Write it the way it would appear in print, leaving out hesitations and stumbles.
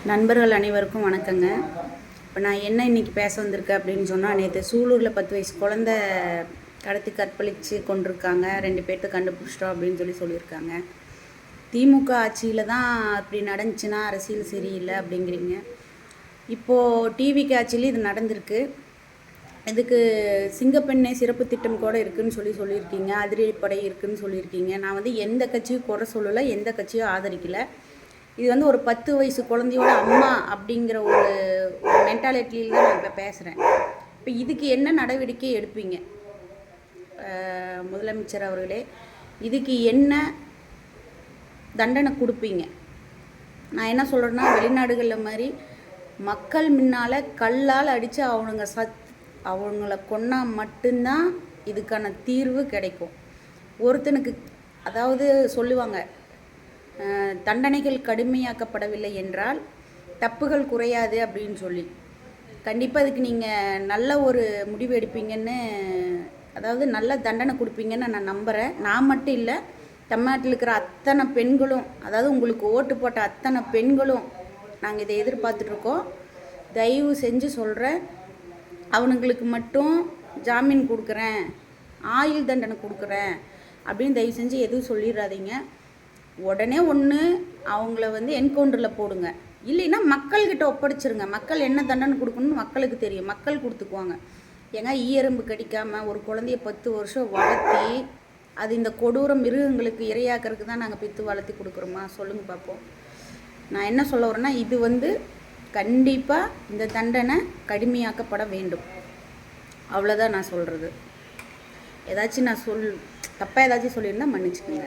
நண்பர்கள் அனைவருக்கும் வணக்கங்க. இப்போ நான் என்ன இன்றைக்கி பேச வந்திருக்கேன் அப்படின்னு சொன்னால், நேற்று சூலூரில் 10 வயசு குழந்த கடத்தி கற்பழித்து கொண்டிருக்காங்க, 2 பேர்த்த கண்டுபிடிச்சிட்டோம் அப்படின்னு சொல்லியிருக்காங்க. திமுக ஆட்சியில் தான் அப்படி நடந்துச்சுன்னா அரசியல் சரியில்லை அப்படிங்கிறீங்க. இப்போது டிவி ஆட்சியில் இது நடந்திருக்கு. இதுக்கு சிங்கப்பெண்ணை சிறப்பு திட்டம் கூட இருக்குதுன்னு சொல்லியிருக்கீங்க, அதிரடிப்படை இருக்குதுன்னு சொல்லியிருக்கீங்க. நான் எந்த கட்சியும் குறை சொல்லலை, எந்த கட்சியும் ஆதரிக்கலை. இது ஒரு 10 வயசு குழந்தையோட அம்மா அப்படிங்கிற ஒரு மென்டாலிட்டியில் தான் நான் இப்போ பேசுகிறேன். இப்போ இதுக்கு என்ன நடவடிக்கை எடுப்பீங்க முதலமைச்சர் அவர்களே? இதுக்கு என்ன தண்டனை கொடுப்பீங்க? நான் என்ன சொல்கிறேன்னா, வெளிநாடுகளில் மாதிரி மக்கள் முன்னால் கல்லால் அடித்து அவங்கள கொன்னா மட்டும்தான் இதுக்கான தீர்வு கிடைக்கும். ஒருத்தனுக்கு அதாவது சொல்லுவாங்க, தண்டனைகள் கடுமையாக்கப்படவில்லை என்றால் தப்புகள் குறையாது அப்படின்னு சொல்லி. கண்டிப்பாக அதுக்கு நீங்கள் நல்ல ஒரு முடிவு எடுப்பீங்கன்னு, அதாவது நல்ல தண்டனை கொடுப்பீங்கன்னு நான் நம்புகிறேன். நான் மட்டும் இல்லை, தமிழ்நாட்டில் இருக்கிற அத்தனை பெண்களும், அதாவது உங்களுக்கு ஓட்டு போட்ட அத்தனை பெண்களும் நாங்கள் இதை எதிர்பார்த்துட்ருக்கோம். தயவு செஞ்சு சொல்கிறேன், அவனுங்களுக்கு மட்டும் ஜாமீன் கொடுக்குறேன், ஆயுள் தண்டனை கொடுக்குறேன் அப்படின்னு தயவு செஞ்சு எதுவும் சொல்லிடாதீங்க. உடனே அவங்கள என்கவுண்டரில் போடுங்க, இல்லைன்னா மக்கள்கிட்ட ஒப்படைச்சிருங்க. மக்கள் என்ன தண்டனை கொடுக்கணும்னு மக்களுக்கு தெரியும், மக்கள் கொடுத்துக்குவாங்க. ஏங்க, ஈயரும்பு கடிக்காமல் ஒரு குழந்தைய 10 வருஷம் வளர்த்தி அது இந்த கொடூர மிருகங்களுக்கு இரையாக்கிறதுக்கு தான் நாங்கள் பெற்று வளர்த்தி கொடுக்குறோமா? சொல்லுங்கள் பார்ப்போம். நான் என்ன சொல்ல வரேன்னா, இது கண்டிப்பாக இந்த தண்டனை கடுமையாக்கப்பட வேண்டும். அவ்வளோதான் நான் சொல்கிறது. ஏதாச்சும் நான் தப்பாக ஏதாச்சும் சொல்லியிருந்தால் மன்னிச்சுக்கோங்க.